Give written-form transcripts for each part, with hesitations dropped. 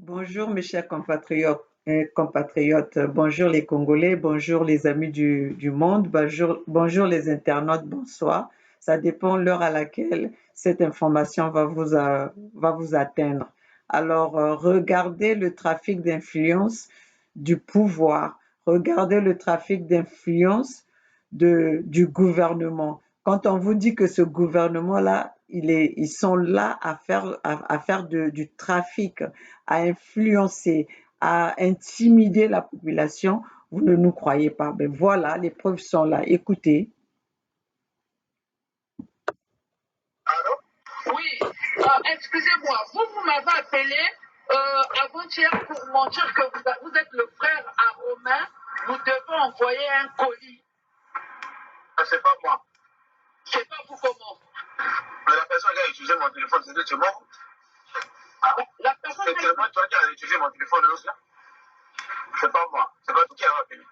Bonjour mes chers compatriotes, bonjour les Congolais, bonjour les amis du monde, bonjour les internautes, bonsoir. Ça dépend l'heure à laquelle cette information va vous atteindre. Alors, regardez le trafic d'influence du pouvoir, regardez le trafic d'influence du gouvernement. Quand on vous dit que ce gouvernement-là, ils sont là à faire du trafic, à influencer, à intimider la population, vous ne nous croyez pas. Mais voilà, les preuves sont là. Écoutez. Allô? Oui, excusez-moi, vous m'avez appelé avant-hier pour mentir que vous êtes le frère à Romain. Nous devons envoyer un colis. Ah, c'est pas moi. C'est pas vous comment? Mais la personne qui a utilisé mon téléphone, c'était moi. Ah, la personne c'est tellement toi qui as utilisé mon téléphone, là? C'est pas moi. C'est pas toi qui as appelé.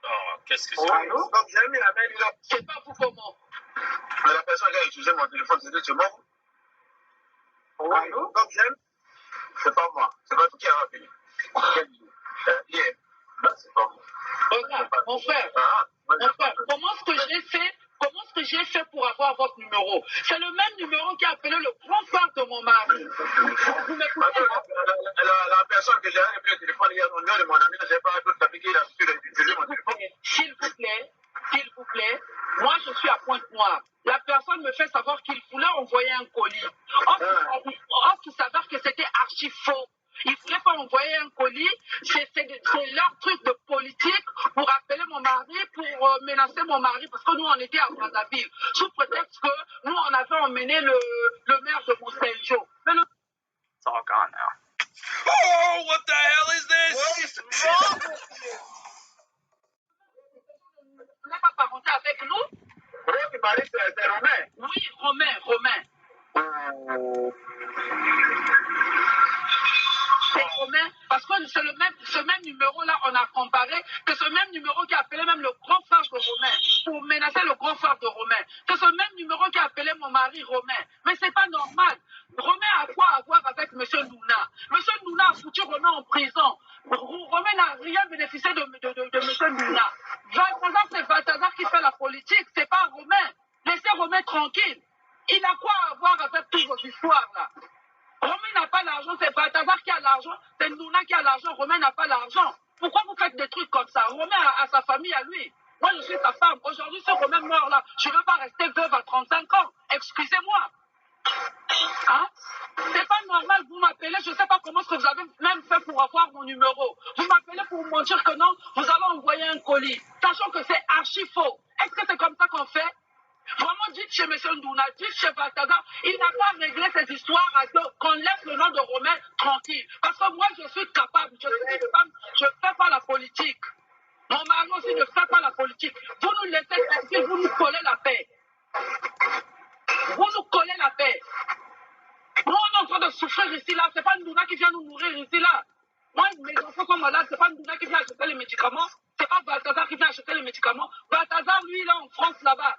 Oh, qu'est-ce que c'est? Donc j'ai mis la main là. C'est pas vous comment? Mais la personne qui a utilisé mon téléphone, c'était moi. Allô? Donc j'aime. C'est pas moi. C'est pas toi qui as appelé. Yeah. Non, c'est pas moi. Regarde, mon frère. Mon frère, comment est-ce que j'ai fait pour avoir votre numéro? C'est le même numéro qui a appelé le grand frère de mon mari. Vous m'écoutez? La personne que j'ai appelé le téléphone hier, au nom de mon ami, je n'ai pas d'autre ami qui a utilisé mon téléphone. S'il vous plaît, moi je suis à Pointe-Noire. La personne me fait savoir qu'il voulait envoyer un colis. Or, il s'avère que c'était archi faux. Ils ne voulaient pas envoyer un colis. C'est leur truc de politique pour appeler mon mari, pour menacer mon mari, parce que nous, on était à Brazzaville. Sous prétexte que nous, on avait emmené le maire de Monteljo. Mais le... It's all gone now. Oh, what the hell is this? What is wrong with you? Vous n'êtes pas parenté avec nous? Oui, tu parlais de Romain. Oui, Romain. C'est Romain, parce que c'est ce même numéro-là, on a comparé, que ce même numéro qui a appelé même le grand frère de Romain, pour menacer le grand frère de Romain, que ce même numéro qui a appelé mon mari Romain. Mais c'est pas normal. Romain a quoi à voir avec M. Nouna? M. Nouna a foutu Romain en prison. Romain n'a rien bénéficié de M. Nouna. Balthazar, c'est Balthazar qui fait la politique, c'est pas Romain. Laissez Romain tranquille. Il a quoi à voir avec toutes vos histoires-là? Romain n'a pas l'argent, c'est Balthazar qui a l'argent, c'est Nouna qui a l'argent, Romain n'a pas l'argent. Pourquoi vous faites des trucs comme ça? Romain a sa famille à lui. Moi, je suis sa femme. Aujourd'hui, ce Romain mort là, je ne veux pas rester veuve à 35 ans. Excusez-moi. Hein? C'est pas normal, vous m'appelez, je ne sais pas comment est-ce que vous avez même fait pour avoir mon numéro. Vous m'appelez pour me dire que non, vous allez envoyer un colis, sachant que c'est archi faux. Est-ce que c'est comme ça qu'on fait? Vraiment, dites chez M. Ndouna, dites chez Balthazar, il n'a pas réglé cette histoire qu'on laisse le nom de Romain tranquille. Parce que moi, je suis capable, je suis une femme, je ne fais pas la politique. Mon mari aussi ne fait pas la politique. Vous nous laissez tranquille, vous nous collez la paix. Vous nous collez la paix. Nous, on est en train de souffrir ici, là. C'est pas Ndouna qui vient nous nourrir ici, là. Moi, mes enfants sont malades, c'est pas Ndouna qui vient acheter les médicaments. C'est pas Balthazar qui vient acheter les médicaments. Balthazar, lui, il est en France, là-bas.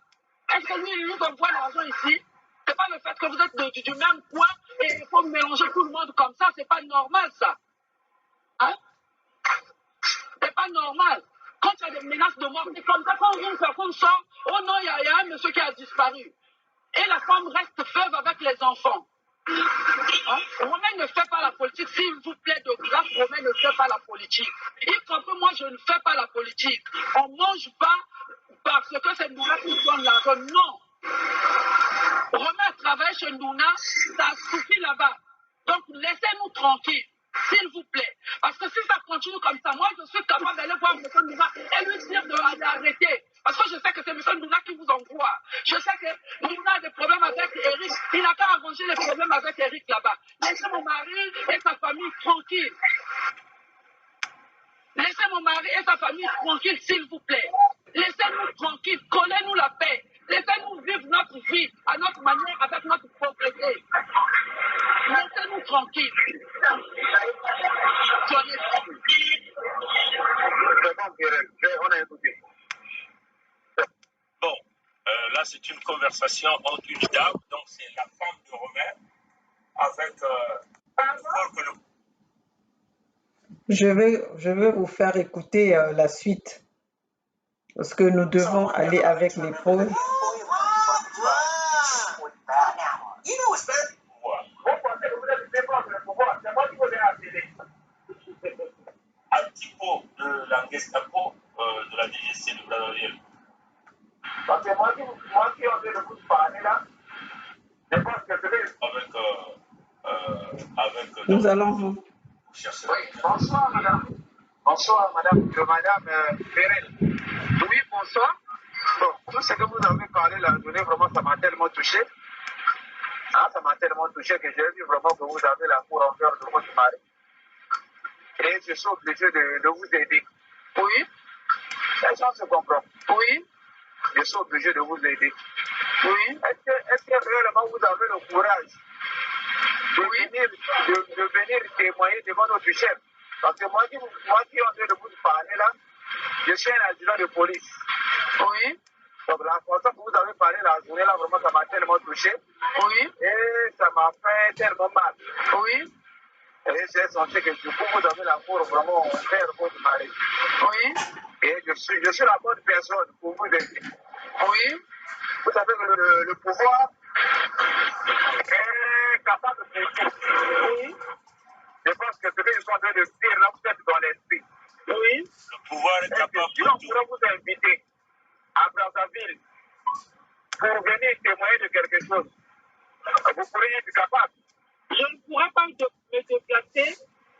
Est-ce que lui, il nous envoie l'argent ici? C'est pas le fait que vous êtes du même coin et il faut mélanger tout le monde comme ça. C'est pas normal, ça. Hein? C'est pas normal. Quand il y a des menaces de mort, c'est comme ça. Quand une personne sort, oh non, il y a un monsieur qui a disparu. Et la femme reste veuve avec les enfants. Hein? Romain ne fait pas la politique. S'il vous plaît, de grâce, Romain ne fait pas la politique. Il comprend, moi, je ne fais pas la politique. On ne mange pas parce que c'est Ndouna qui donne l'argent. Non. Romain travaille chez Ndouna, ça suffit là-bas. Donc, laissez-nous tranquilles, s'il vous plaît. Parce que si ça continue comme ça, moi, je suis capable d'aller voir M. Ndouna et lui dire d'arrêter. Parce que je sais que c'est M. Ndouna qui vous envoie. Je sais que Ndouna a des problèmes avec Eric. Il n'a qu'à arranger les problèmes avec Eric là-bas. Laissez mon mari et sa famille tranquilles. Laissez mon mari et sa famille tranquilles, s'il vous plaît. Laissez-nous tranquilles, collez-nous la paix. Laissez-nous vivre notre vie à notre manière, avec notre propriété. Laissez-nous tranquilles. Soyez tranquilles. Bon, là c'est une conversation entre une dame, donc c'est la femme de Romain, avec Je vais vous faire écouter la suite parce que nous devons aller avec les pauses. Un petit pot de la Gestapo, de la DGC de Brazzaville. Parce que moi qui en ai le coup de parler là, je pense que c'est avec Nous allons vous. Oui, bonsoir madame. Bonsoir madame. Madame Bérel. Oui, bonsoir. Bon, tout ce que vous avez parlé la journée, vraiment, ça m'a tellement touché. Ah, ça m'a tellement touché que j'ai vu vraiment que vous avez la cour en cœur de votre mari. Et je suis obligé de vous aider. Oui. Les gens se comprennent. Oui. Je suis obligé de vous aider. Oui. Est-ce que réellement vous avez le courage de venir témoigner devant notre chef? Parce que moi qui en train de vous parler là, je suis un adjudant de police. Oui. Donc la façon que vous avez parlé la journée là, vraiment, ça m'a tellement touché. Oui. Et ça m'a fait tellement mal. Oui. Et j'ai senti que du coup, vous avez l'amour vraiment envers votre mari. Oui. Et je suis la bonne personne pour vous aider. Oui. Vous savez que le pouvoir est capable de tout. Oui. Je pense que ce qu'ils sont en train de dire là, vous êtes dans l'esprit. Oui. Le pouvoir est capable de tout. Si on pourrait vous inviter à Brazzaville pour venir témoigner de quelque chose, vous pourriez être capable. Je ne pourrais pas me déplacer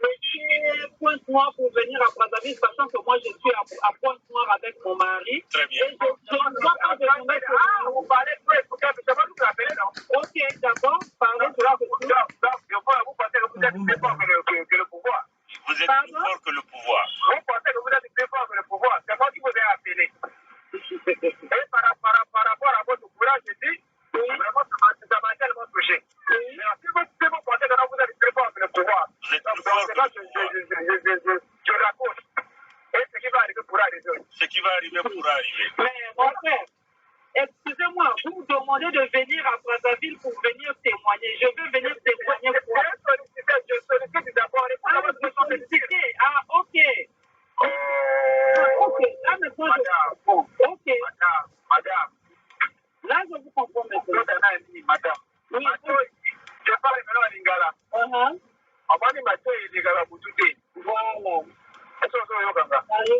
de Pointe-Noire pour venir à Brazzaville, sachant que moi je suis à Pointe-Noire avec mon mari. Très bien. Et je ne dois pas demander que... Ah, vous parlez de ça, je vais vous appeler, non? Ok, d'accord, parlez de là. Donc, vous pensez que vous êtes plus fort que le pouvoir? Vous êtes plus fort que le pouvoir. Vous pensez que vous êtes plus fort que le pouvoir? C'est moi qui vous ai appelé. Et par rapport à votre courage, je dis, vraiment, ça m'a tellement touché. Mais si vous pensez que vous êtes plus fort que le pouvoir, vous êtes plus fort que le pouvoir. Je raconte. Et ce qui va arriver pourra arriver. Ce qui va arriver pourra arriver. Mais mon frère, excusez-moi, vous me demandez de venir à Brazzaville pour venir témoigner. Je veux venir témoigner pour... Je sollicite d'abord. Ah, vous sollicitez. Ah, ok. Ok. Là, maintenant, ok. Madame. Là, je vous comprends maintenant. Madame. Oui. Je parle maintenant à Lingala. Amani macho Lingala Boutoute. Voilà. Est-ce que vous avez Yoganga? Oui.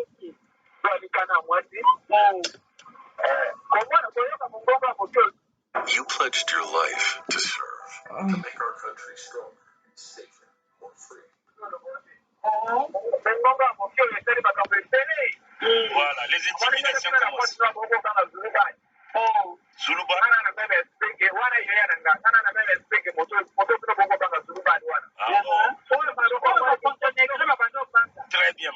You pledged your life to serve, to make our country stronger, safer, more free. Voilà, les intimidations commencent. Zuluba. Très bien,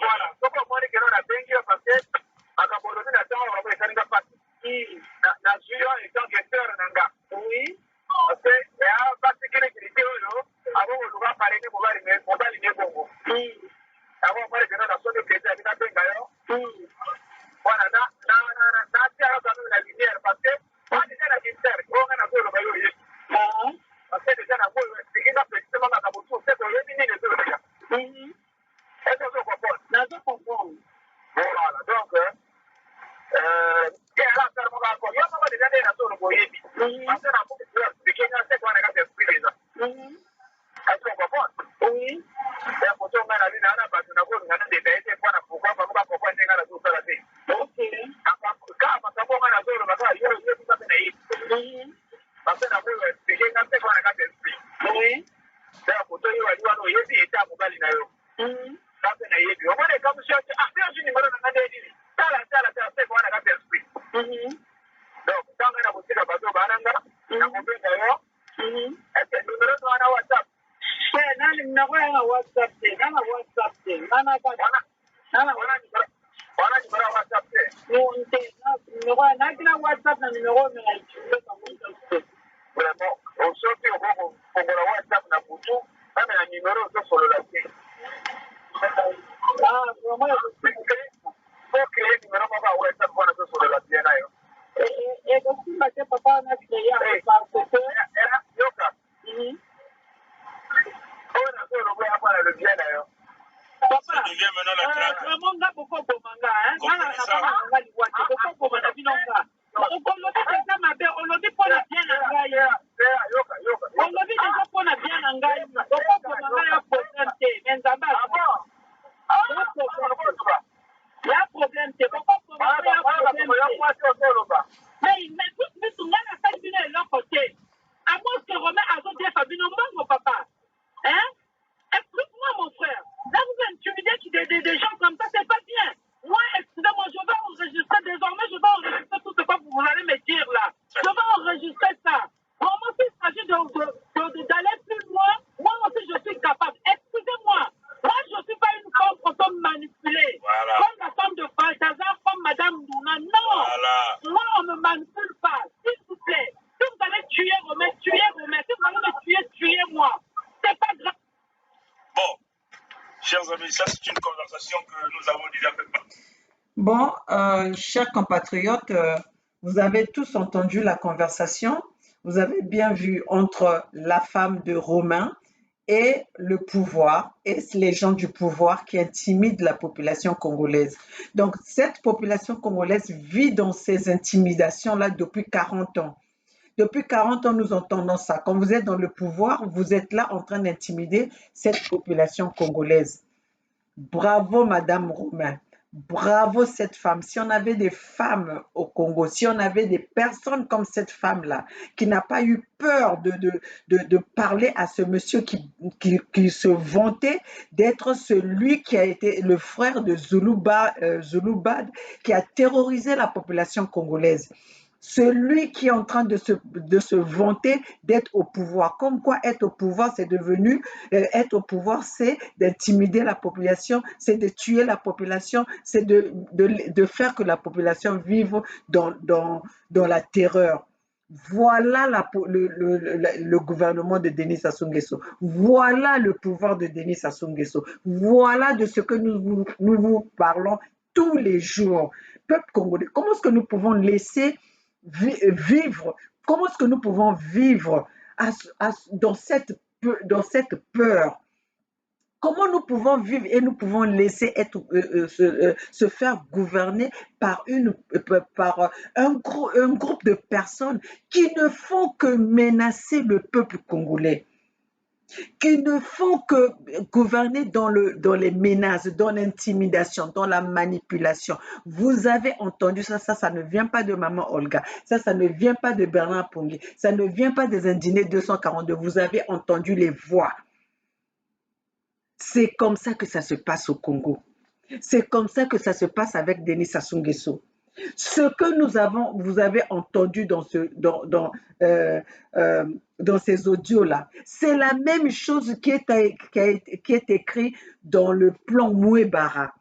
le bien d'ailleurs. Ça devient maintenant la traque. Il y a un problème, c'est pourquoi mais tout le monde a fait de l'autre côté. À moins que Romain a dit Fabino, mon papa. Hein? Explique-moi, mon frère. Là, vous intimidez des gens comme ça, c'est pas bien. Moi, excusez-moi, je vais enregistrer désormais, je vais enregistrer tout ce que vous allez me dire là. Je vais enregistrer ça. Vraiment, s'il s'agit d'aller plus loin, moi aussi, je suis capable. Excusez-moi. Moi, je ne suis pas une femme qu'on peut manipuler. Voilà. Comme la femme de Balthazar, comme Madame Nouna. Non. Voilà. Moi, on ne me manipule pas. S'il vous plaît. Si vous allez tuer Romain, tuez Romain. Si vous allez me tuer, tuez-moi. C'est pas grave. Bon, chers amis, ça c'est une conversation que nous avons déjà faite. Bon, chers compatriotes, vous avez tous entendu la conversation. Vous avez bien vu entre la femme de Romain et le pouvoir et les gens du pouvoir qui intimident la population congolaise. Donc, cette population congolaise vit dans ces intimidations-là depuis 40 ans. Depuis 40 ans, nous entendons ça. Quand vous êtes dans le pouvoir, vous êtes là en train d'intimider cette population congolaise. Bravo, Madame Romain. Bravo, cette femme. Si on avait des femmes au Congo, si on avait des personnes comme cette femme-là, qui n'a pas eu peur de parler à ce monsieur qui se vantait d'être celui qui a été le frère de Zouloubad, qui a terrorisé la population congolaise. Celui qui est en train de se vanter d'être au pouvoir. Comme quoi être au pouvoir, c'est devenu, être au pouvoir, c'est d'intimider la population, c'est de tuer la population, c'est de faire que la population vive dans la terreur. Voilà le gouvernement de Denis Sassou Nguesso. Voilà le pouvoir de Denis Sassou Nguesso. Voilà de ce que nous vous parlons tous les jours. Peuple congolais, comment est-ce que nous pouvons laisser vivre, comment est-ce que nous pouvons vivre dans cette peur? Comment nous pouvons vivre et nous pouvons laisser se faire gouverner par un groupe de personnes qui ne font que menacer le peuple congolais, qui ne font que gouverner dans les menaces, dans l'intimidation, dans la manipulation. Vous avez entendu ça, ça ne vient pas de Maman Olga, ça ne vient pas de Bernard Pongué, ça ne vient pas des Indignés 242, vous avez entendu les voix. C'est comme ça que ça se passe au Congo. C'est comme ça que ça se passe avec Denis Sassou Nguesso. Ce que vous avez entendu dans ces audios-là, c'est la même chose qui est écrit dans le plan Mouébara.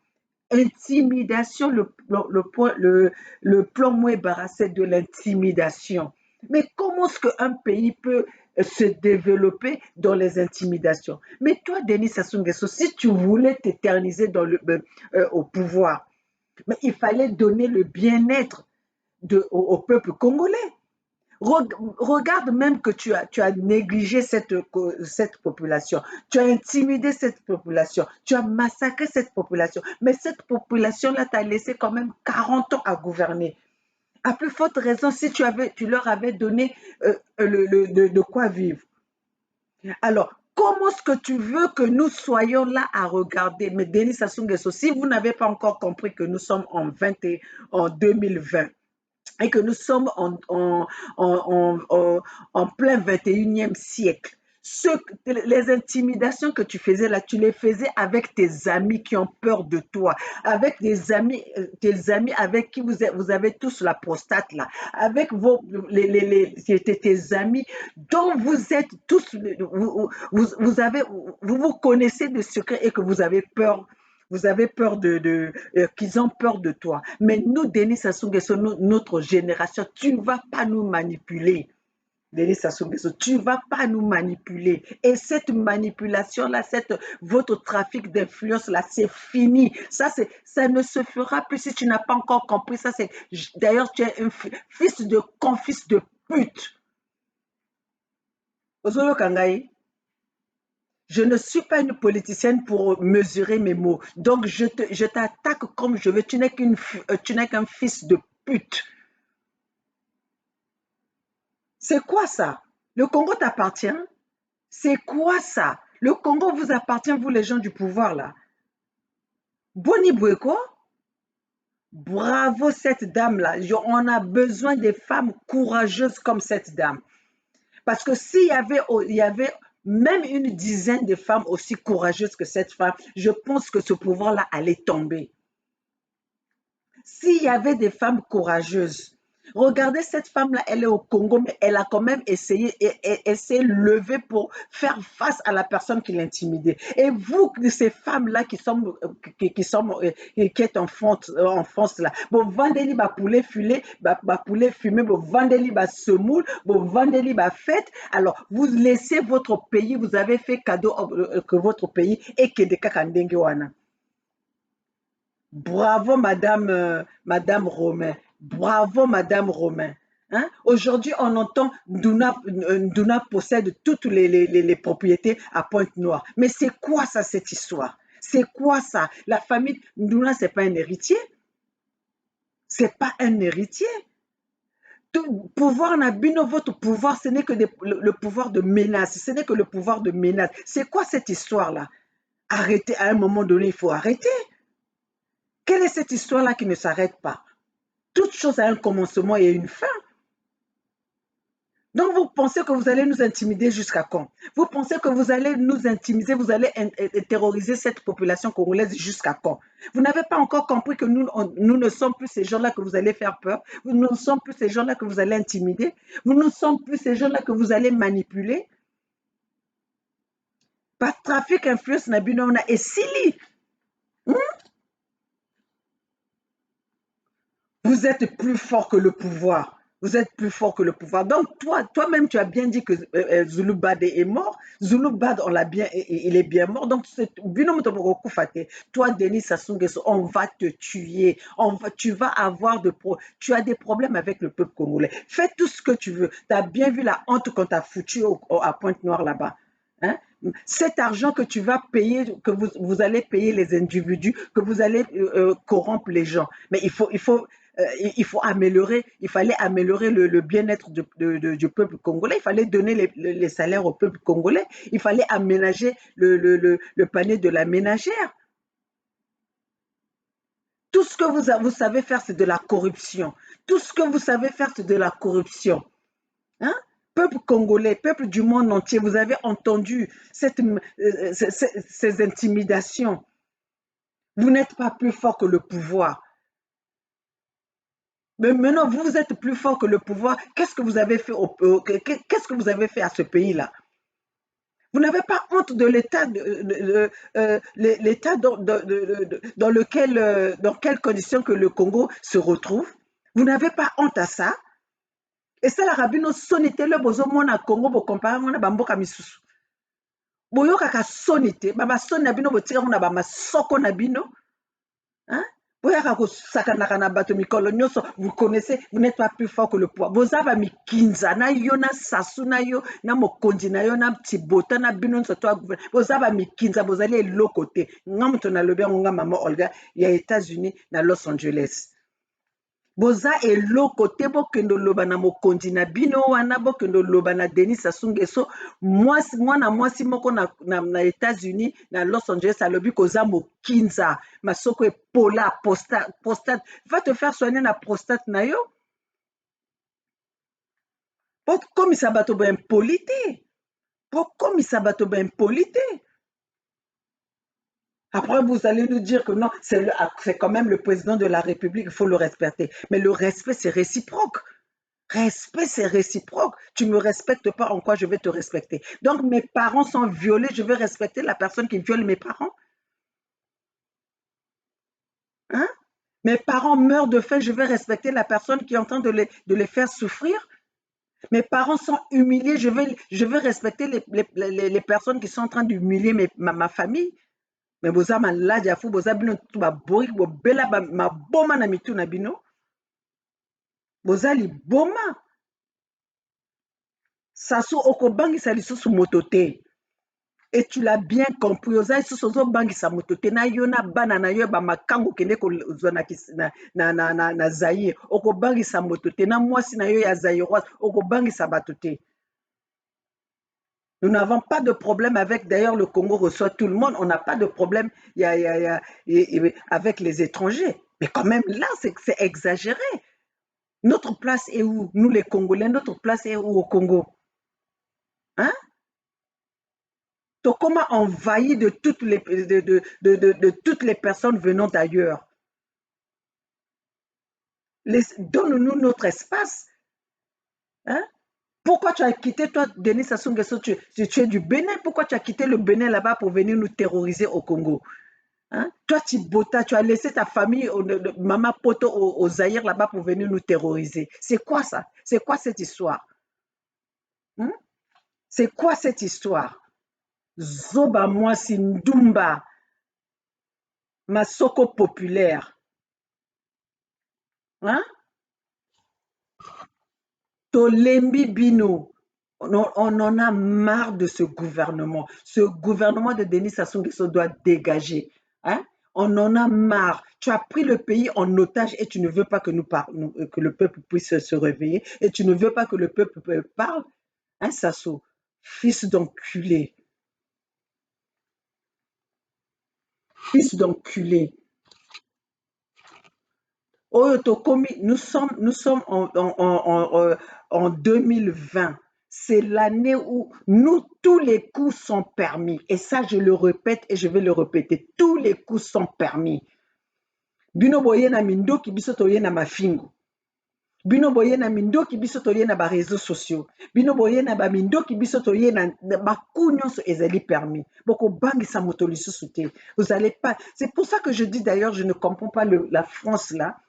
Intimidation, le plan Mouébara, c'est de l'intimidation. Mais comment est-ce qu'un pays peut se développer dans les intimidations? Mais toi, Denis Sassou Nguesso, si tu voulais t'éterniser au pouvoir, mais il fallait donner le bien-être au peuple congolais. Regarde même que tu as négligé cette population, tu as intimidé cette population, tu as massacré cette population, mais cette population-là t'a laissé quand même 40 ans à gouverner. À plus forte raison, si tu leur avais donné de quoi vivre. Alors, comment est-ce que tu veux que nous soyons là à regarder? Mais Denis Sassou Nguesso, si vous n'avez pas encore compris que nous sommes en 2020 et que nous sommes en plein 21e siècle, les intimidations que tu faisais là, tu les faisais avec tes amis qui ont peur de toi, avec tes amis avec qui vous avez tous la prostate là, avec tes amis dont vous êtes tous, vous connaissez des secrets et que vous avez peur. Vous avez peur qu'ils ont peur de toi. Mais nous, Denis Sassou Nguesso, notre génération, tu ne vas pas nous manipuler. Denis Sassou Nguesso, tu ne vas pas nous manipuler. Et cette manipulation-là, votre trafic d'influence-là, c'est fini. Ça ne se fera plus si tu n'as pas encore compris. D'ailleurs, tu es un fils de pute. Ozolo Kangai. Je ne suis pas une politicienne pour mesurer mes mots. Donc, je t'attaque comme je veux. Tu n'es qu'un fils de pute. C'est quoi ça? Le Congo t'appartient? C'est quoi ça? Le Congo vous appartient, vous les gens du pouvoir là. Boni Bweko, bravo cette dame-là. On a besoin des femmes courageuses comme cette dame. Parce que s'il y avait même une dizaine de femmes aussi courageuses que cette femme, je pense que ce pouvoir-là allait tomber. S'il y avait des femmes courageuses, regardez cette femme-là, elle est au Congo, mais elle a quand même essayé, elle s'est levée pour faire face à la personne qui l'intimidait. Et vous, ces femmes-là qui est en France là, bon vendez-li ba poulet filé, ba poulet fumé, bon vendez-li ba semoule, bon vendez-li ba fête. Alors vous laissez votre pays, vous avez fait cadeau que votre pays et que de kakandenge wana. Bravo, Madame Romain. Bravo, Madame Romain. Hein? Aujourd'hui, on entend Nduna possède toutes les propriétés à Pointe-Noire. Mais c'est quoi ça, cette histoire? C'est quoi ça? La famille Nduna, ce n'est pas un héritier. Ce n'est pas un héritier. Tout pouvoir Nabino, votre pouvoir, ce n'est que le pouvoir de menace. Ce n'est que le pouvoir de menace. C'est quoi cette histoire-là? Arrêtez, à un moment donné, il faut arrêter. Quelle est cette histoire-là qui ne s'arrête pas? Toute chose a un commencement et une fin. Donc vous pensez que vous allez nous intimider jusqu'à quand? Vous pensez que vous allez nous intimider, vous allez terroriser cette population congolaise jusqu'à quand? Vous n'avez pas encore compris que nous ne sommes plus ces gens-là que vous allez faire peur. Nous ne sommes plus ces gens-là que vous allez intimider. Nous ne sommes plus ces gens-là que vous allez manipuler. Par trafic, influence, nabino, on a essili. Vous êtes plus fort que le pouvoir. Vous êtes plus fort que le pouvoir. Donc, toi-même, tu as bien dit que Zulu Bad est mort. Zulu Bad, il est bien mort. Donc, toi, Denis Sassou Nguesso, on va te tuer. Tu as des problèmes avec le peuple congolais. Fais tout ce que tu veux. Tu as bien vu la honte qu'on t'a foutu à Pointe-Noire là-bas. Hein? Cet argent que tu vas payer, que vous allez payer les individus, que vous allez corrompre les gens. Mais il fallait améliorer le bien-être du peuple congolais. Il fallait donner les salaires au peuple congolais. Il fallait aménager le panier de la ménagère. Tout ce que vous savez faire, c'est de la corruption. Tout ce que vous savez faire, c'est de la corruption. Hein? Peuple congolais, peuple du monde entier, vous avez entendu ces intimidations. Vous n'êtes pas plus fort que le pouvoir. Mais maintenant, vous êtes plus fort que le pouvoir. Qu'est-ce que vous avez fait qu'est-ce que vous avez fait à ce pays-là? Vous n'avez pas honte de l'état dans quelles conditions que le Congo se retrouve? Vous n'avez pas honte à ça? Et ça, la rabino sonité le bozo mona Congo bo compare mona bamboka misusu. Boyoka ka sonité, baba son na bino botika mona ba masoko na bino. Hein? Vous connaissez, vous n'êtes pas plus fort que le pouvoir. Vous avez mis kinza na yo na sasu na yo na mokonzi na yo na tibota na bino nsoto a gouvernement. Vous avez mis kinza, vous allez l'autre côté. Ngamuto na lobi nga maman Olga, il y a États-Unis na Los Angeles. Boza et l'autre côté bokendo loba na mokonzi na bino wana bokendo loba na Denis Sassou Nguesso mwana mwasi moko na États-Unis na Los Angeles alobi koza mokinza masoko epola prostate va te faire soigner na prostate na yo bokomisa bato ba impolité bokomisa bato ba impolité. Après, vous allez nous dire que non, c'est quand même le président de la République, il faut le respecter. Mais le respect, c'est réciproque. Respect, c'est réciproque. Tu ne me respectes pas, en quoi je vais te respecter? Donc, mes parents sont violés, je vais respecter la personne qui viole mes parents? Hein? Mes parents meurent de faim, je vais respecter la personne qui est en train de les faire souffrir? Mes parents sont humiliés, je vais respecter les personnes qui sont en train d'humilier ma famille? Mais boza maladi afu boza bino tu ba borik bo bela ba maboma na mitu na bino boza liboma sasu okobangisa lisusu moto te Et tu l'as bien compris. Oza isusu ozobangisa moto te na yo na bana na yo bamakango okende kozwa na Zaïre. Okobangisa moto te na mwasi na yo ya Zaïroise. Okobangisa bato te. Nous n'avons pas de problème avec, d'ailleurs, le Congo reçoit tout le monde. On n'a pas de problème avec les étrangers. Mais quand même, là, c'est exagéré. Notre place est où? Nous, les Congolais, notre place est où au Congo? Hein? Donc, comment envahi de toutes les personnes venant d'ailleurs? Donne-nous notre espace. Hein? Pourquoi tu as quitté, toi, Denis Sassou Nguesso, tu es du Bénin? Pourquoi tu as quitté le Bénin là-bas pour venir nous terroriser au Congo? Hein? Toi, Tibota, tu as laissé ta famille, Maman Poto, au Zaïre là-bas pour venir nous terroriser. C'est quoi ça? C'est quoi cette histoire? Hein? C'est quoi cette histoire? Zoba Mwasi Ndumba, Masoko populaire. Hein? Tolembi Bino. On en a marre de ce gouvernement. Ce gouvernement de Denis Sassou Nguesso doit dégager. Hein? On en a marre. Tu as pris le pays en otage et tu ne veux pas que que le peuple puisse se réveiller et tu ne veux pas que le peuple parle. Hein, Sassou? Fils d'enculé. Fils d'enculé. Oh, nous sommes en 2020. C'est l'année où tous les coups sont permis. Et ça, je le répète et je vais le répéter. Tous les coups sont permis. Bino boye na mindoki biso toye na mafingo. Bino boye na mindoki biso toye na ba réseaux sociaux. Bino boye na ba mindoki biso toye na ba nyonso ezali permis. Boko bangisa moto lisusu te. Vous allez pas. C'est pour ça que je dis d'ailleurs, je ne comprends pas la France là.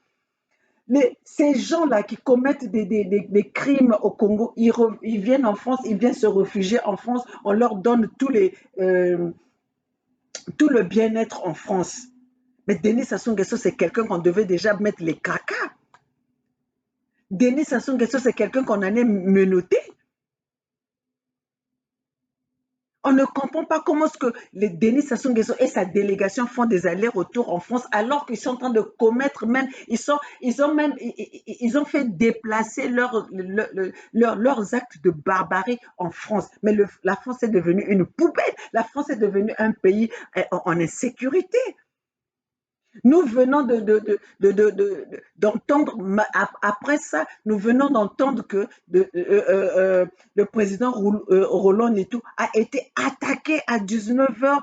Ces gens-là qui commettent des crimes au Congo, ils viennent en France, ils viennent se réfugier en France, on leur donne tout le bien-être en France. Mais Denis Sassou Nguesso, c'est quelqu'un qu'on devait déjà mettre les cacas. Denis Sassou Nguesso, c'est quelqu'un qu'on allait menotter. On ne comprend pas comment est-ce que les Denis Sassou Nguesso et sa délégation font des allers-retours en France alors qu'ils sont en train de commettre même, ils ont fait déplacer leurs actes de barbarie en France. Mais la France est devenue une poubelle. La France est devenue un pays en insécurité. Nous venons d'entendre, après ça, nous venons d'entendre que le président Roland Netou a été attaqué à 19h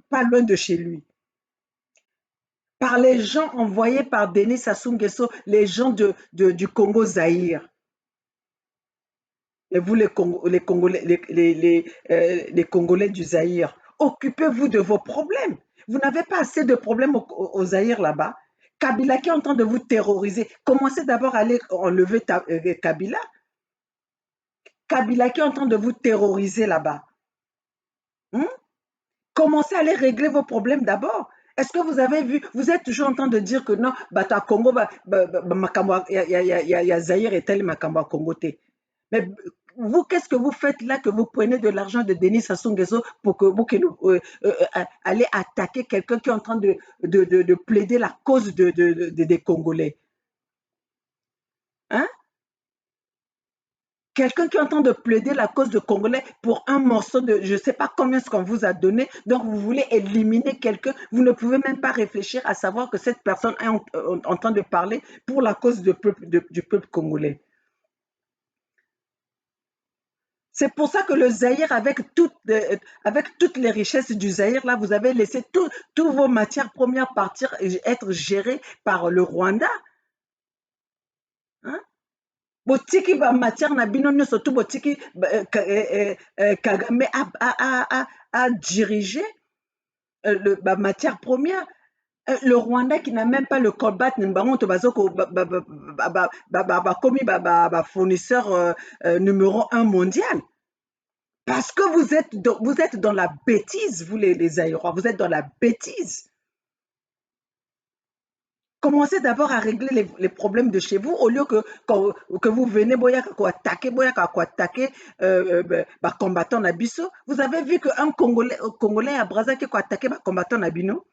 pas loin de chez lui. Par les gens envoyés par Denis Sassou Nguesso, les gens du Congo Zaïre. Et vous, les Congolais du Zaïre, occupez-vous de vos problèmes. Vous n'avez pas assez de problèmes au Zaïre là-bas. Kabila qui est en train de vous terroriser. Commencez d'abord à aller enlever Kabila. Kabila qui est en train de vous terroriser là-bas. Commencez à aller régler vos problèmes d'abord. Est-ce que vous avez vu, vous êtes toujours en train de dire que non, bata Congo, y a Zaïre et tel Makamba Congo. Mais vous, qu'est-ce que vous faites là que vous prenez de l'argent de Denis Sassou Nguesso pour que vous allez attaquer quelqu'un qui est en train de plaider la cause des Congolais? Hein? Quelqu'un qui est en train de plaider la cause de Congolais pour un morceau de, je ne sais pas combien ce qu'on vous a donné, donc vous voulez éliminer quelqu'un, vous ne pouvez même pas réfléchir à savoir que cette personne est en train de parler pour la cause du peuple congolais. C'est pour ça que le Zaïre, avec toutes les richesses du Zaïre, là, vous avez laissé toutes vos matières premières partir et être gérées par le Rwanda. Hein? Botiki ba matière na bino nyonso tout botiki Kagame a dirigé la matière première. Le Rwanda qui n'a même pas le cobalt, fournisseur numéro 1 mondial. Parce que vous êtes dans la bêtise, vous les Zaïrois, vous êtes dans la bêtise. Commencez d'abord à régler les problèmes de chez vous au lieu que vous venez attaquer combattant Nabiso. Vous avez vu qu'un Congolais à Brazza qui a attaqué combattant Nabino.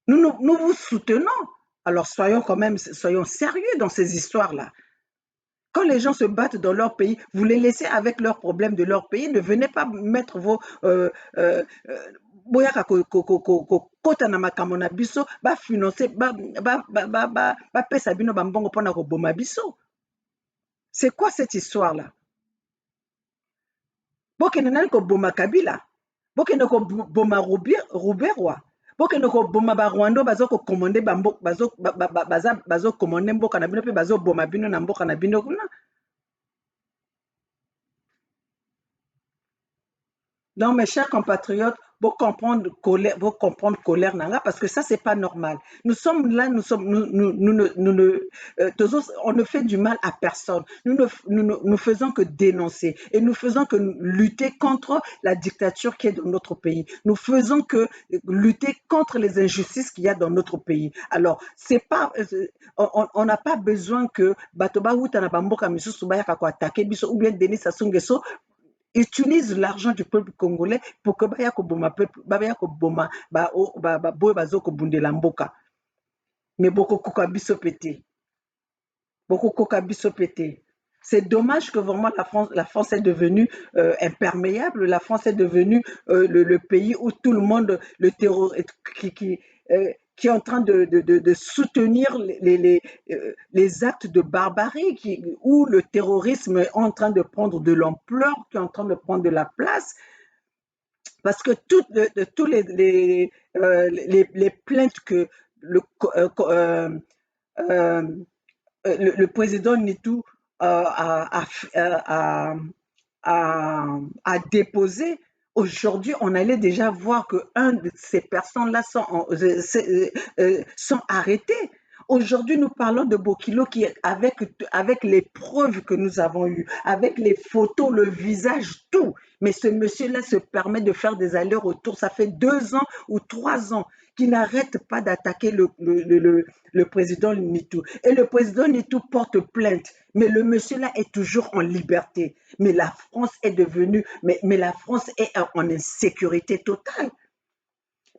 Nous vous soutenons. Alors soyons sérieux dans ces histoires-là. Quand les gens se battent dans leur pays, vous les laissez avec leurs problèmes de leur pays. Ne venez pas mettre vos boyaka kota na makambo na biso bafinance bapesa bino bambongo mpona koboma biso. C'est quoi cette histoire-là? Bokende nani koboma Kabila, bokende koboma Ruberwa, bokende koboma barwando bazokokomande bazokomande mboka na bino mpe bazoboma bino na mboka na bino kuna. Non, mes chers compatriotes, vous comprendre colère nanga parce que ça c'est pas normal. Nous sommes là, on ne fait du mal à personne. Nous faisons que dénoncer et nous faisons que lutter contre la dictature qui est dans notre pays. Nous faisons que lutter contre les injustices qu'il y a dans notre pays. Alors c'est pas, on n'a pas besoin que Batoba Wutana Bamboka Misusu Bayaka ko attaquer biso ou bien Denis Sassou Nguesso utilise l'argent du peuple congolais pour que baya koboma peuple baya koboma boye bazokobundela mboka. Mais beaucoup koka biso pété. Beaucoup koka biso pété. C'est dommage que vraiment la France est devenue imperméable. La France est devenue le pays où tout le monde, le terror qui est en train de soutenir les actes de barbarie, où le terrorisme est en train de prendre de l'ampleur, qui est en train de prendre de la place. Parce que tous les plaintes que le président Nitou a déposé, aujourd'hui, on allait déjà voir qu'un de ces personnes-là sont arrêtées. Aujourd'hui, nous parlons de Bokilo qui, avec les preuves que nous avons eues, avec les photos, le visage, tout. Mais ce monsieur-là se permet de faire des allers-retours. Ça fait 2 ans ou 3 ans qu'il n'arrête pas d'attaquer le président Nitou. Et le président Nitou porte plainte. Mais le monsieur-là est toujours en liberté. Mais la France est devenue, mais la France est en insécurité totale.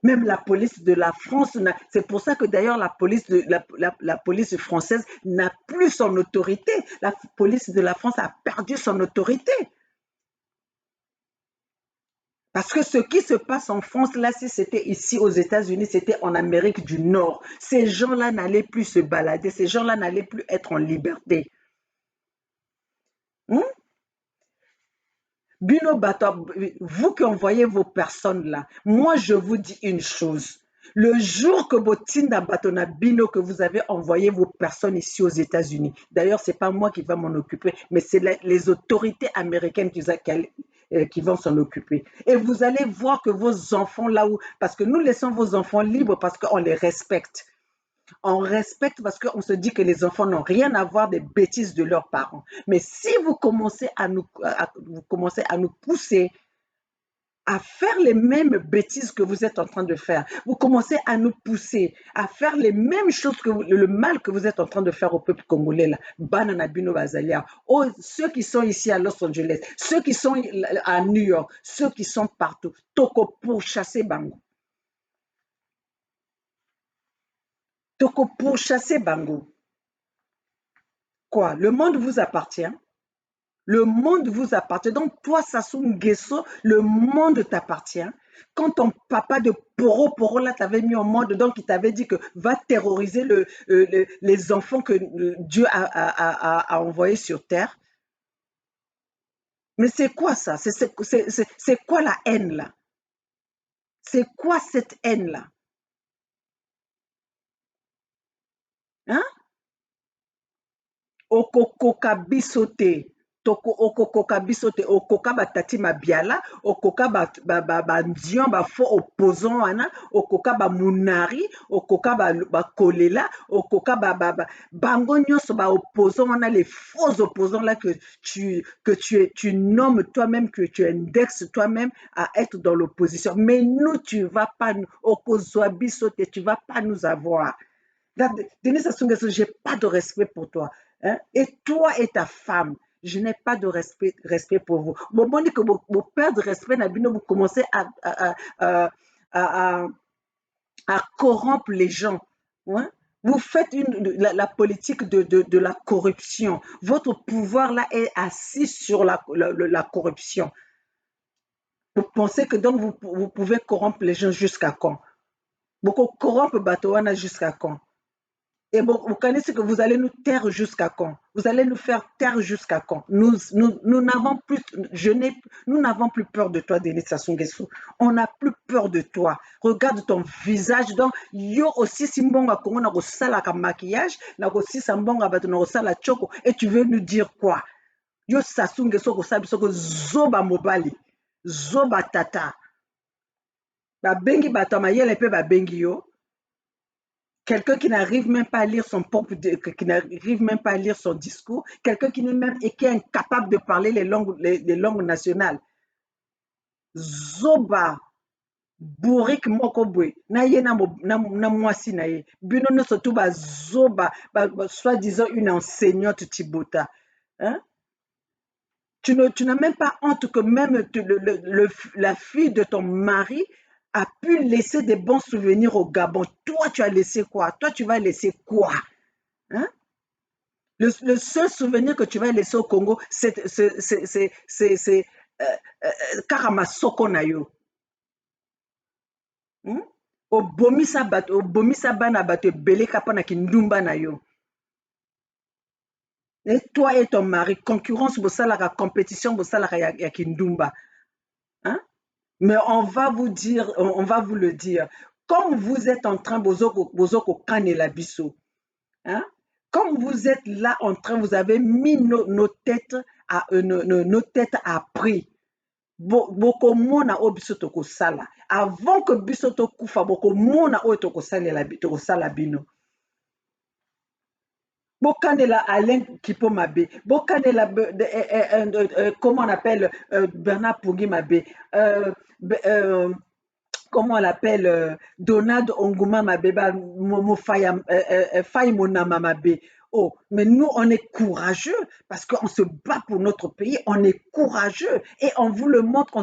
Même la police de la France, c'est pour ça que d'ailleurs la police française n'a plus son autorité. La police de la France a perdu son autorité. Parce que ce qui se passe en France, là, si c'était ici aux États-Unis, c'était en Amérique du Nord. Ces gens-là n'allaient plus se balader, ces gens-là n'allaient plus être en liberté. Bino Bato, vous qui envoyez vos personnes là, moi je vous dis une chose. Le jour que Botinda Batona Bino, que vous avez envoyé vos personnes ici aux États-Unis, d'ailleurs, ce n'est pas moi qui va m'en occuper, mais c'est les autorités américaines qui vont s'en occuper. Et vous allez voir que vos enfants là-haut, parce que nous laissons vos enfants libres parce qu'on les respecte. On respecte parce qu'on se dit que les enfants n'ont rien à voir des bêtises de leurs parents. Mais si vous commencez à nous pousser à faire les mêmes bêtises que vous êtes en train de faire, vous commencez à nous pousser à faire les mêmes choses, le mal que vous êtes en train de faire au peuple congolais, là, Banana Bino Bazalia, ceux qui sont ici à Los Angeles, ceux qui sont à New York, ceux qui sont partout, Toko pour chasser Bango. Toko pour chasser Bango. Quoi? Le monde vous appartient? Le monde vous appartient. Donc, toi, Sassou Nguesso, le monde t'appartient. Quand ton papa de Poro là t'avait mis au monde, donc il t'avait dit que va terroriser les enfants que Dieu a envoyés sur terre. Mais c'est quoi ça? C'est quoi la haine là? C'est quoi cette haine là? Hein? Okokoka bisote. okokoka biso te okoka batati mabiala okoka bandion bafaux opposant wana okoka bamunari okoka bakolela okoka bango nyonso baopposant wana les faux opposants là que tu nommes toi-même, que tu indexes toi-même à être dans l'opposition. Mais nous, tu vas pas, okozwa biso te, tu vas pas nous avoir. Denis Sassou Nguesso, j'ai pas de respect pour toi. Hein? Et toi et ta femme, je n'ai pas de respect pour vous. Bon, dit que vous perdez respect, vous commencez à corrompre les gens. Hein? Vous faites la politique de la corruption. Votre pouvoir là est assis sur la corruption. Vous pensez que donc vous pouvez corrompre les gens jusqu'à quand? Vous corrompre Batoana jusqu'à quand? Et bon, vous connaissez que vous allez nous taire jusqu'à quand? Vous allez nous faire taire jusqu'à quand? Nous n'avons plus, nous n'avons plus peur de toi, Denis Sassou Nguesso. On n'a plus peur de toi. Regarde ton visage. Donc, yo aussi simbonga kongo na kosala ka maquillage, na kosi sambonga bato na kosala choko. Et tu veux nous dire quoi? Yo Sassou Nguesso kosala biso ko zoba mobali, zoba tata. Ba bengi bato mayele pe ba bengi yo. Quelqu'un qui n'arrive même pas à lire son propre, qui n'arrive même pas à lire son discours, quelqu'un qui est incapable de parler les langues nationales. Zoba, Bourik Mokobwe, na ye na mwasi na ye, bino no surtout ba zoba, soi-disant une enseignante Tibota. Hein? Tu n'as même pas honte que même la fille de ton mari a pu laisser des bons souvenirs au Gabon. Toi, tu as laissé quoi? Toi, tu vas laisser quoi? Hein? Le seul souvenir que tu vas laisser au Congo, c'est Karamasoko na yo. Obomisa bana bato ebele kapa na kindumba na yo. Et toi et ton mari, concurrence, la compétition, ya kindumba. Hein? Mais on va vous le dire. Comme vous êtes en train, bozoko kane la biso. Hein? Comme vous êtes là en train, vous avez mis nos têtes à prix. Boko mona o biso toko sala. Avant que biso to kufa, boko mona o toko sala bino. Bokanela Alain Kipo Mabe, Bokanela, comment on appelle Bernard Poggi Mabe, comment on l'appelle Donald Onguma Mabe, Faye Monama Mabe. Oh, mais nous, on est courageux parce qu'on se bat pour notre pays, on est courageux et on vous le montre,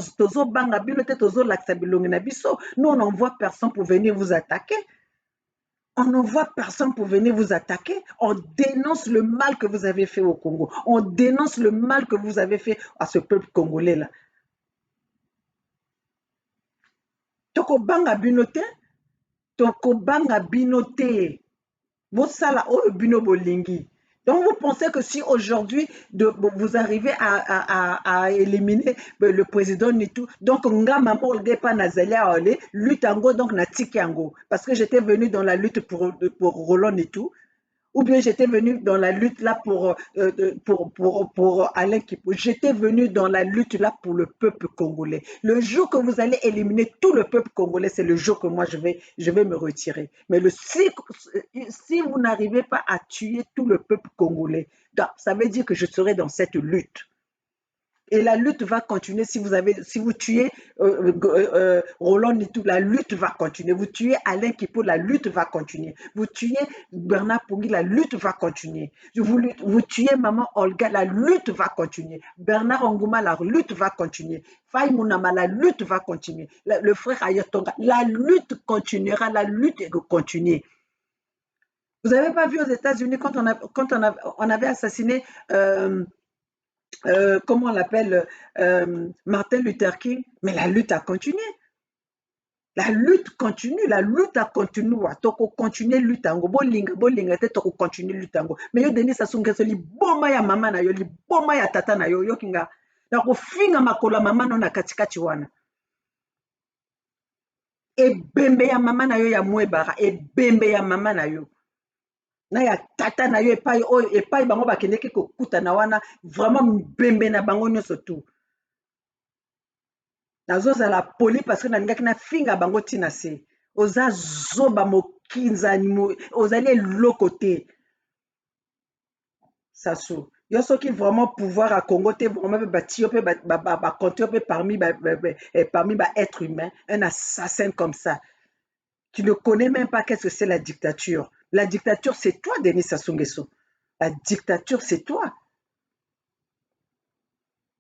nous, on n'envoie personne pour venir vous attaquer. On n'envoie personne pour venir vous attaquer. On dénonce le mal que vous avez fait au Congo. On dénonce le mal que vous avez fait à ce peuple congolais-là. Toko banga binote, toko banga binote. Bosala o bino bolingi. Donc vous pensez que si aujourd'hui vous arrivez à éliminer le président Nitou, donc nga maman pas nazalia ole lutte ango donc natiki ango parce que j'étais venu dans la lutte pour Roland Nitou, ou bien j'étais venu dans la lutte là pour Alain Kipo. J'étais venu dans la lutte là pour le peuple congolais. Le jour que vous allez éliminer tout le peuple congolais, c'est le jour que moi je vais me retirer. Mais si vous n'arrivez pas à tuer tout le peuple congolais, ça veut dire que je serai dans cette lutte. Et la lutte va continuer si vous tuez Roland Nitou, la lutte va continuer. Vous tuez Alain Kipo, la lutte va continuer. Vous tuez Bernard Poggi, la lutte va continuer. Vous tuez Maman Olga, la lutte va continuer. Bernard Onguma, la lutte va continuer. Faye Mounama, la lutte va continuer. Le frère Ayatonga, la lutte continuera, la lutte continue. Vous n'avez pas vu aux États-Unis quand on avait assassiné comment on l'appelle, Martin Luther King, mais la lutte a continué. La lutte continue, la lutte a continué. Toko continue lutte ango, bolinga te toko continue lutte ango. Mais yo Denis Sassou Nguesso li boma ya mama na yo, li boma ya tata na yo, yo kinga. Na ko finga makola mama no na katikati wana. E bembe ya mama na yo ya mwebara, e bembe ya mama na yo. na ya tata na yo epai oyo epai bango bakendeki kokutana wana vraiment mbembe na bango nyonso tu nazozala poli parce que nalingaki nafinga bango ntina se oza zoba mokinzani ozali eloko te sasu yo soki vraiment pouvoir à Congo te vraiment mpe bati yo mpe bakonte yo mpe parmi baêtre humain un assassin comme ça tu ne connais même pas qu'est-ce que c'est la dictature. La dictature, c'est toi, Denis Sassou Nguesso. La dictature, c'est toi.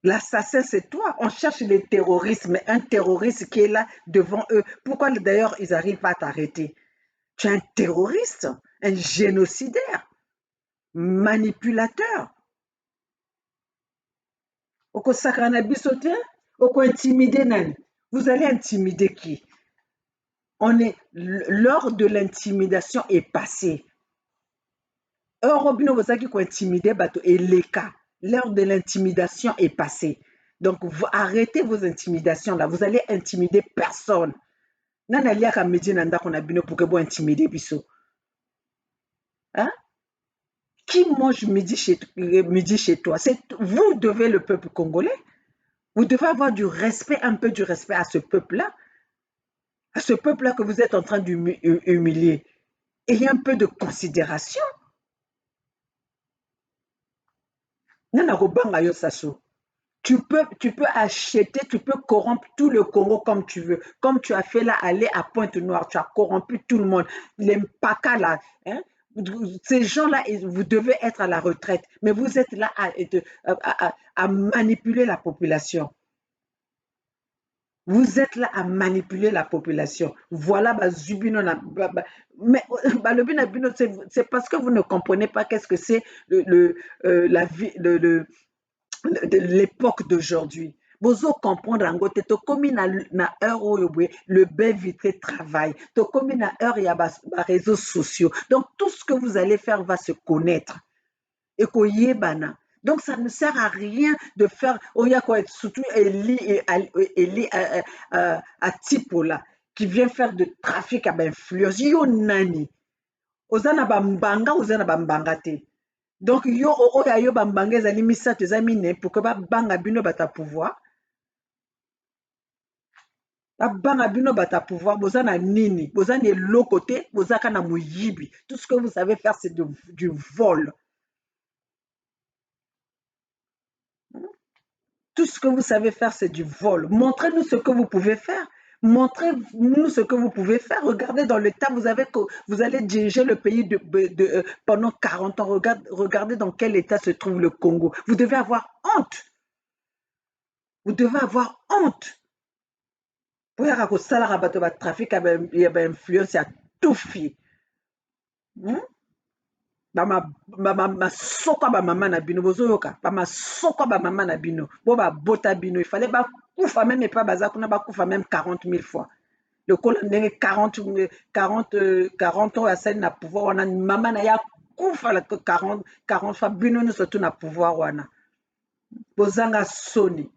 L'assassin, c'est toi. On cherche les terroristes, mais un terroriste qui est là devant eux. Pourquoi d'ailleurs ils n'arrivent pas à t'arrêter? Tu es un terroriste, un génocidaire, manipulateur. Oko sakana biso te, oko intimider nani. Vous allez intimider qui? L'heure de l'intimidation est passée. L'heure de l'intimidation est passée. Donc, arrêtez vos intimidations là. Vous allez intimider personne. Nana liaka midi nanda qu'on a bino pour que vous intimider biso. Hein? Qui mange midi chez toi? Vous devez le peuple congolais. Vous devez avoir du respect, un peu du respect à ce peuple-là. À ce peuple-là que vous êtes en train d'humilier. Ayez un peu de considération. Nana robanga yo sasso. Tu peux acheter, tu peux corrompre tout le Congo comme tu veux. Comme tu as fait là, aller à Pointe-Noire, tu as corrompu tout le monde. Les Mpaka là, hein? Ces gens-là, vous devez être à la retraite. Mais vous êtes là à manipuler la population. Vous êtes là à manipuler la population. Voilà, Zubino. Mais c'est parce que vous ne comprenez pas qu'est-ce que c'est l'époque d'aujourd'hui. Bozo comprendre en gote to komi na heure oyo boye le bain vitré travail to komi na heure ya ba réseaux sociaux. Donc tout ce que vous allez faire va se connaître et koyebana. Donc ça ne sert à rien de faire oya ko surtout Eli à Tipola qui vient faire de trafic à influence yo nani ozana bambanga ozana bambanga te. Donc, yo oya yo bambanga ezali misato eza mine pour que babanga bino bata pouvoir. Babanga bino bata pouvoir, boza na nini, boza na eloko te, boza ka na moyibi. Tout ce que vous savez faire, c'est du vol. Tout ce que vous savez faire, c'est du vol. Montrez-nous ce que vous pouvez faire. Montrez-nous ce que vous pouvez faire. Regardez dans l'état, vous allez diriger le pays pendant 40 ans. Regardez dans quel état se trouve le Congo. Vous devez avoir honte. Vous devez avoir honte. Pour yaka kosalaka bato ba trafic ya ba influence ya tufi. Masoko ba mama na bino bozoyoka ba masoko ba mama na bino bo ba bota bino il fallait ba kufa même pas baza kuna ba kufa même 40 000 fois le col ndenge 40 ans asali na pouvoir wana mama na ya kufa la 40 fois bino no surtout na pouvoir wana bozanga soni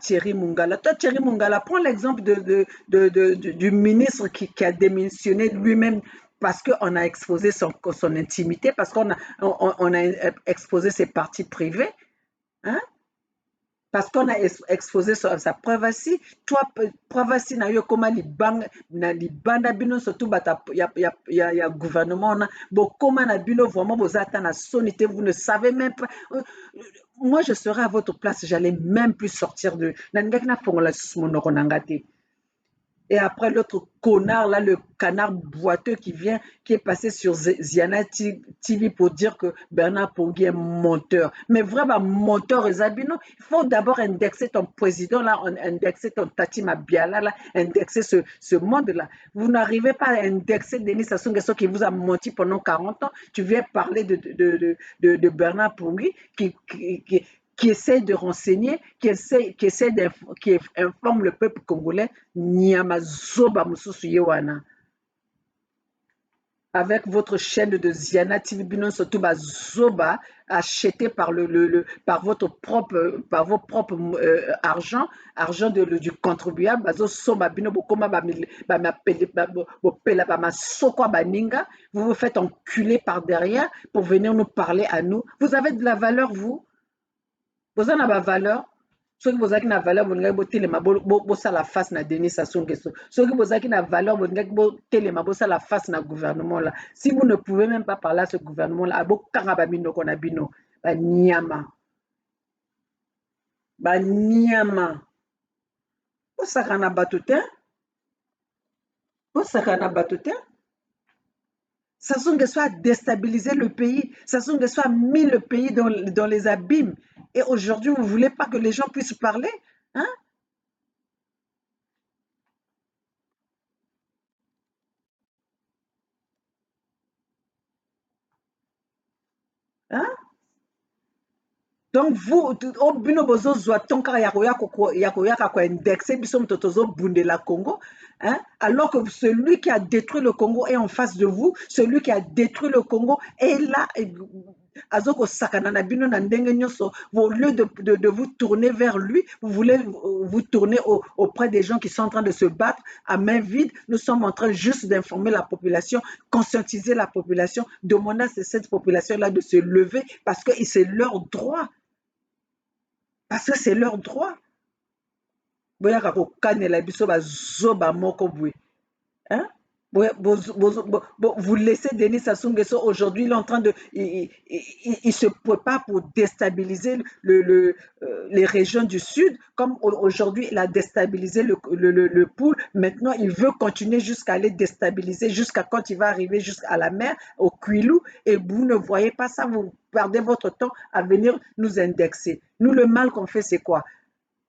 Thierry Mungala. Toi, Thierry Mungala, prends l'exemple du ministre qui a démissionné lui-même parce qu'on a exposé son intimité, parce qu'on a exposé ses parties privées. Hein? Parce qu'on a exposé sa privacy. Toi, privacy na yo koma libanda bino surtout ya gouvernement na bo koma na bino vraiment bozata na sonité, vous ne savez même pas. Moi je serais à votre place, j'allais même plus sortir de nangaki na fongola monoko nangate. Et après l'autre connard là, le canard boiteux qui est passé sur Ziana TV pour dire que Bernard Pongui est menteur. Mais vraiment menteur, Zabino, il faut d'abord indexer ton président là, indexer ton Tati Mabiala là, indexer ce monde là. Vous n'arrivez pas à indexer Denis Sassou Nguesso qui vous a menti pendant 40 ans. Tu viens parler de Bernard Pongui qui essaie de renseigner, qui informe le peuple congolais, Nyama Zoba Mususu Yewana. avec votre chaîne de Ziana TV Bino surtout Zoba acheté par par votre propre par vos propres argent du contribuable bazo soba bino bokoma ba m'appeler bopela ba masoko baninga, vous vous faites enculer par derrière pour venir nous parler à nous. Vous avez de la valeur, vous en avez valeur. Soki bozaki na valeur bolingaki botelema bosala face na Denis Sassou Nguesso. Soki bozaki na valeur bolingaki botelema bosala face na gouvernement là. Si vous ne pouvez même pas parler à ce gouvernement là, abokanga ba minoko na bino, ba nyama. Ba nyama. Bosaka na bato te. Bosaka na bato te. Sassou Nguesso a déstabilisé le pays. Sassou Nguesso a mis le pays dans les abîmes. Et aujourd'hui, vous ne voulez pas que les gens puissent parler, hein? Hein? Donc vous, au bino bozo zwa tonka ya koyaka ko indexer biso mtotozo bunde la Congo, hein? Alors que celui qui a détruit le Congo est en face de vous, celui qui a détruit le Congo est là. Azoko sakana na bino na ndenge nyoso, au lieu de vous tourner vers lui, vous voulez vous tourner auprès des gens qui sont en train de se battre à main vide. Nous sommes en train juste d'informer la population, conscientiser la population, demander à cette population-là de se lever parce que c'est leur droit. Parce que c'est leur droit. Boyaka ko kanela biso bazoba moko boye. Hein? Vous laissez Denis Sassou Nguesso aujourd'hui, il est en train de, il se prépare pour déstabiliser les régions du sud, comme aujourd'hui il a déstabilisé le pôle. Maintenant, il veut continuer jusqu'à aller déstabiliser, jusqu'à quand il va arriver jusqu'à la mer, au Kwilu, et vous ne voyez pas ça, vous perdez votre temps à venir nous indexer. Nous, le mal qu'on fait, c'est quoi?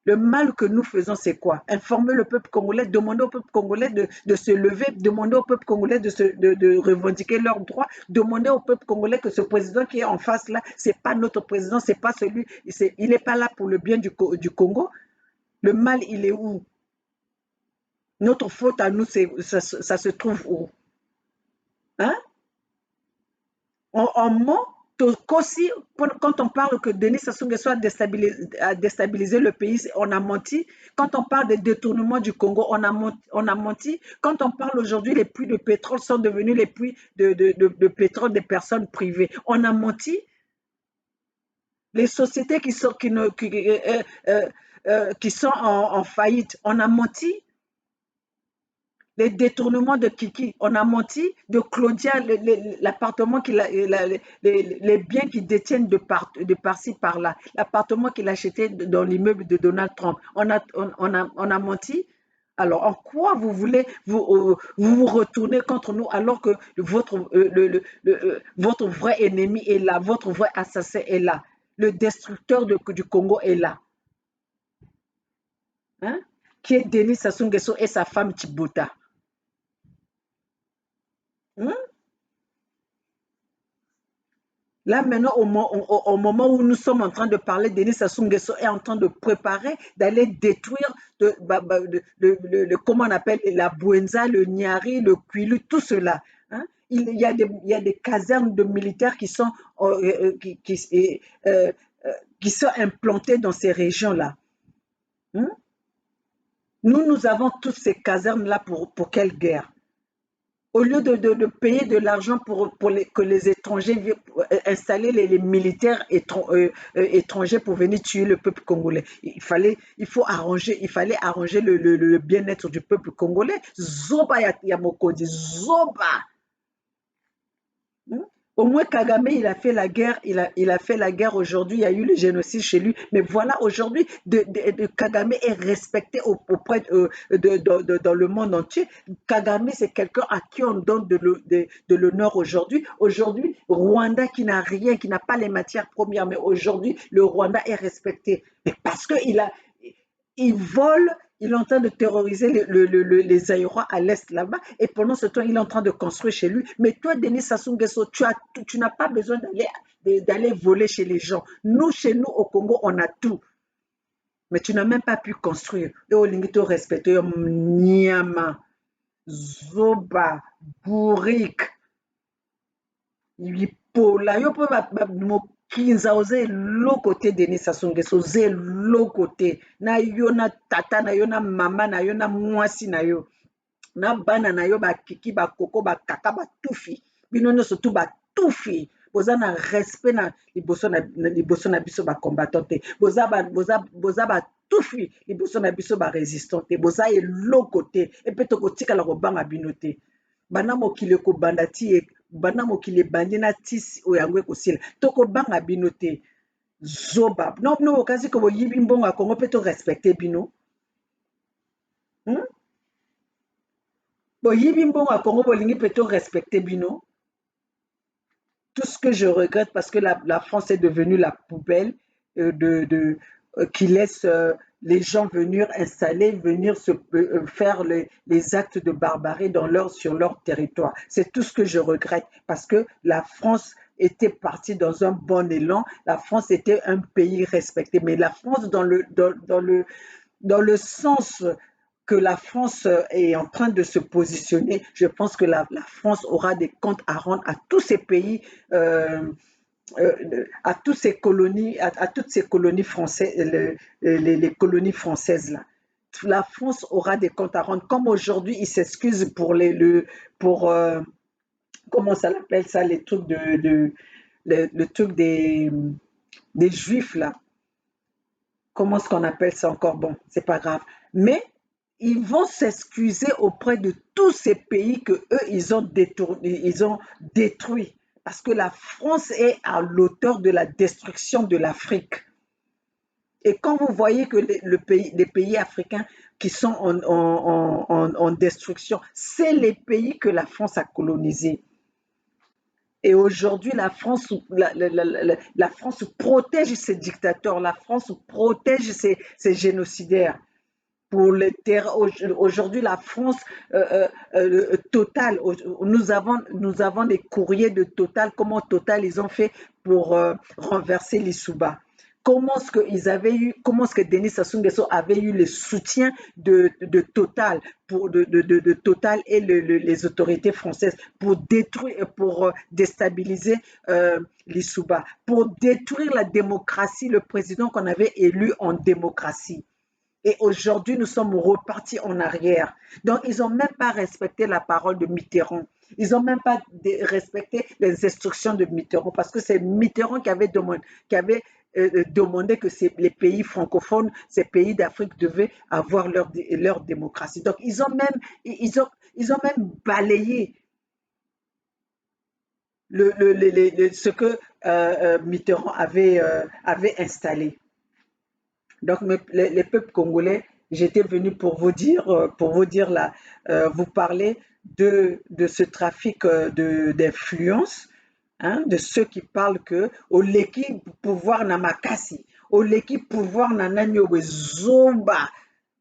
Le mal que nous faisons, c'est quoi? Informer le peuple congolais, demander au peuple congolais de se lever, demander au peuple congolais de revendiquer leurs droits, demander au peuple congolais que ce président qui est en face là, c'est pas notre président, c'est pas celui, il n'est pas là pour le bien du Congo. Le mal, il est où? Notre faute à nous, ça se trouve où? Hein? On ment aussi, quand on parle que Denis Sassou Nguesso a déstabilisé le pays, on a menti. Quand on parle des détournements du Congo, on a menti. Quand on parle aujourd'hui, les puits de pétrole sont devenus les puits de pétrole des personnes privées, on a menti. Les sociétés qui sont en faillite, on a menti. Les détournements de Kiki, on a menti, de Claudia, l'appartement les biens qu'ils détiennent de par-ci, par-là, l'appartement qu'il a acheté dans l'immeuble de Donald Trump, on a menti. Alors, en quoi vous voulez vous retourner contre nous alors que votre vrai ennemi est là, votre vrai assassin est là, le destructeur du Congo est là, hein? Qui est Denis Sassou Nguesso et sa femme Tibota. Là, maintenant, au moment où nous sommes en train de parler, Denis Sassou Nguesso est en train de préparer d'aller détruire comment on appelle, la Bouenza, le Niari, le Kwilu, tout cela. Hein? Il y a des casernes de militaires qui sont implantées dans ces régions-là. Hein? Nous avons toutes ces casernes-là pour quelle guerre? Au lieu de payer de l'argent que les étrangers viennent installer les militaires étrangers pour venir tuer le peuple congolais. Il fallait arranger le bien-être du peuple congolais. Zoba ya Mokonzi, Zoba. Au moins Kagame, il a fait la guerre, il a fait la guerre aujourd'hui, il y a eu le génocide chez lui, mais voilà, aujourd'hui, Kagame est respecté auprès dans le monde entier. Kagame, c'est quelqu'un à qui on donne de l'honneur aujourd'hui. Aujourd'hui, Rwanda qui n'a rien, qui n'a pas les matières premières, mais aujourd'hui, le Rwanda est respecté. Mais parce qu'il vole, il est en train de terroriser les aéroports à l'est là-bas, et pendant ce temps, il est en train de construire chez lui. Mais toi, Denis Sassou Nguesso, tu n'as pas besoin d'aller voler chez les gens. Nous, chez nous, au Congo, on a tout. Mais tu n'as même pas pu construire. Et au limite, respecter Nyama, Zoba, Bourrique. lipola yo mpo mokinza oza eloko te Denis Sassou Nguesso, oza eloko te na yo na tata na yo na mama na yo na mwasi na yo na bana na yo bakiki bakoko bakaka batufi bino nyonso tu batufi boza na respect na liboso na biso bacombattant te boza batufi liboso na biso barésistant te boza eloko te epe tokotikala kobanga bino te bana mokili ekobanda ti bana mokili ebandi na tisi oyo yango ekosila tokobanga bino te zoba no bino bokanisi ko boyibi mbongo ya kongo mpe torespecte bino boyibi mbongo ya kongo bolingi mpe torespecte bino. Tout ce que je regrette parce que la France est devenue la poubelle qui laisse les gens venir installer, venir faire les actes de barbarie sur leur territoire. C'est tout ce que je regrette parce que la France était partie dans un bon élan, la France était un pays respecté, mais la France dans le sens que la France est en train de se positionner, je pense que la France aura des comptes à rendre à tous ces pays, à toutes ces colonies françaises, les colonies françaises là. La France aura des comptes à rendre. Comme aujourd'hui, ils s'excusent pour comment ça l'appelle ça, les trucs le truc des Juifs là. Comment est-ce qu'on appelle ça encore? Bon, c'est pas grave. Mais ils vont s'excuser auprès de tous ces pays que eux ils ont détruits parce que la France est à l'auteur de la destruction de l'Afrique. Et quand vous voyez que les pays africains qui sont en destruction, c'est les pays que la France a colonisés. Et aujourd'hui, la France protège ses dictateurs, la France protège ses génocidaires. Aujourd'hui, la France, Total, nous avons des courriers de Total, comment Total ils ont fait pour renverser l'Issouba. Comment est-ce que Denis Sassou Nguesso avait eu le soutien de Total, de Total et les autorités françaises pour détruire, pour déstabiliser l'Issouba, pour détruire la démocratie, le président qu'on avait élu en démocratie. Et aujourd'hui, nous sommes repartis en arrière. Donc, ils n'ont même pas respecté la parole de Mitterrand. Ils n'ont même pas respecté les instructions de Mitterrand parce que c'est Mitterrand qui avait demandé que les pays francophones, ces pays d'Afrique devaient avoir leur démocratie. Donc, ils ont même balayé ce que Mitterrand avait installé. Donc, les peuples congolais, j'étais venu pour vous dire là, vous parler de ce trafic d'influence, hein, de ceux qui parlent que oleki pouvoir na makasi, oleki pouvoir na nanyowe zoba,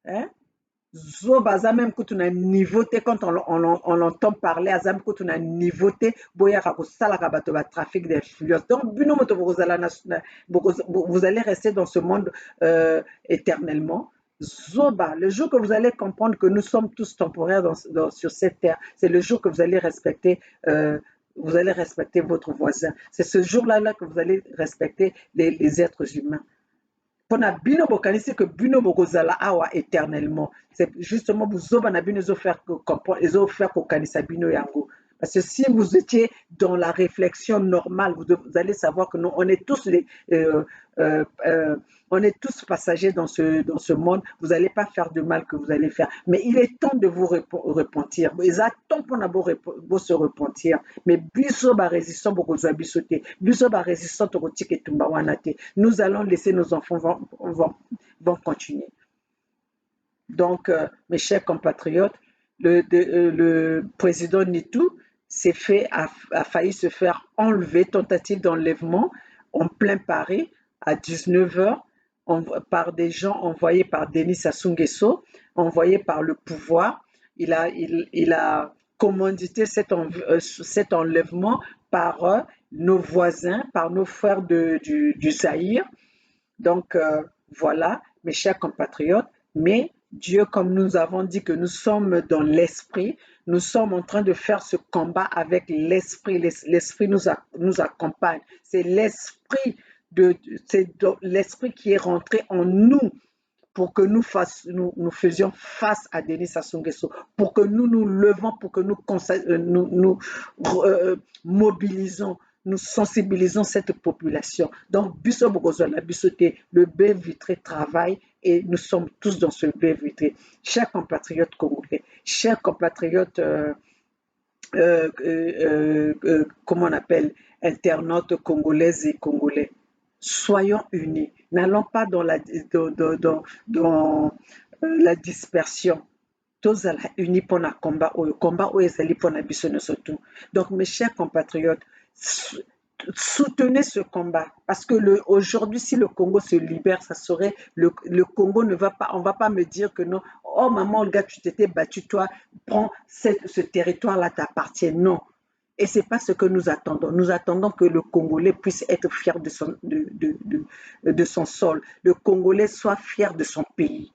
hein, zoba aza même kutu na niveau te quand on l'entend parler aza même kutu na niveau te boyaka kosalaka bato ba trafic d'influence. Donc bino moto vous allez rester dans ce monde éternellement. Zoba, le jour que vous allez comprendre que nous sommes tous temporaires sur cette terre, c'est le jour que vous allez respecter votre voisin. C'est ce jour-là que vous allez respecter les êtres humains. Pona bino bokanisi que bino bokozala awa éternellement. C'est justement zoba na bino faire kokanisa bino yango. Parce que si vous étiez dans la réflexion normale, vous allez savoir que nous, on est tous passagers dans ce monde. Vous n'allez pas faire de mal que vous allez faire. Mais il est temps de vous repentir. Ils attendent pour se repentir. Mais biso ba résistant beaucoup de bisoté. Biso ba résistant tokotike tumba wanate. Nous allons laisser nos enfants vont continuer. Donc, mes chers compatriotes, le président Nitou a failli se faire enlever, tentative d'enlèvement en plein Paris à 19h par des gens envoyés par Denis Sassou Nguesso, envoyés par le pouvoir. Il a commandité cet enlèvement par nos voisins, par nos frères du Zaïre. Donc, voilà, mes chers compatriotes, mais Dieu, comme nous avons dit que nous sommes dans l'esprit, nous sommes en train de faire ce combat avec l'esprit. L'esprit nous accompagne. C'est l'esprit l'esprit qui est rentré en nous pour que nous faisions face à Denis Sassou Nguesso, pour que nous nous levons, pour que nous mobilisons, nous sensibilisons cette population. Donc, Bisso Bogozola, Bissoté, le baie vitré travaille et nous sommes tous dans ce baie vitré. Chers compatriotes congolais, chers compatriotes, comment on appelle, internautes congolaises et congolais, soyons unis. N'allons pas dans la dispersion. Tozala unis pour le combat où ezali pour la biso surtout. Donc mes chers compatriotes, soutenez ce combat parce que aujourd'hui si le Congo se libère, ça serait le Congo ne va pas, on va pas me dire que non, oh maman Olga tu t'étais battu, toi prends ce territoire là t'appartient, non. Et c'est pas ce que nous attendons. Nous attendons que le Congolais puisse être fier de son sol. Le Congolais soit fier de son pays.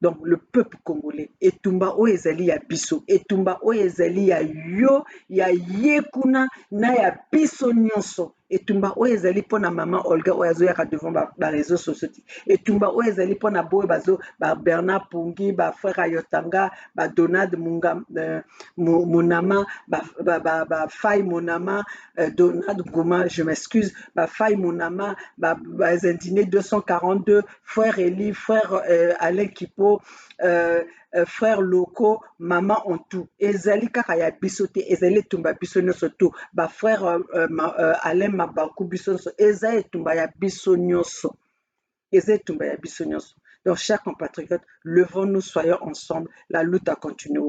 Donc le peuple congolais etumba oyo ezali ya biso, etumba oyo ezali ya yo ya ye kuna na ya biso nyonso, etumba oyo ezali mpona mama Olga oyo azoyaka devant baréseau sociaux, etumba oyo ezali mpona boyo Bernard Pungi, bafrère Ayotanga, Donald Munama, Faye Monama, Donald Gouma, je m'excuse, Faye Monama, Zendine 242, frère Eli, frère Alain Kipo, frère Loko, maman en tout. Ezali kaka ya biso te, ezali tumba biso nyonso tu. Ba frère Alain Mabaku biso nyonso, ezali tumba ya biso nyonso. Ezali tumba ya biso nyonso. Donc chers compatriotes, levons-nous, soyons ensemble, la lutte a continué.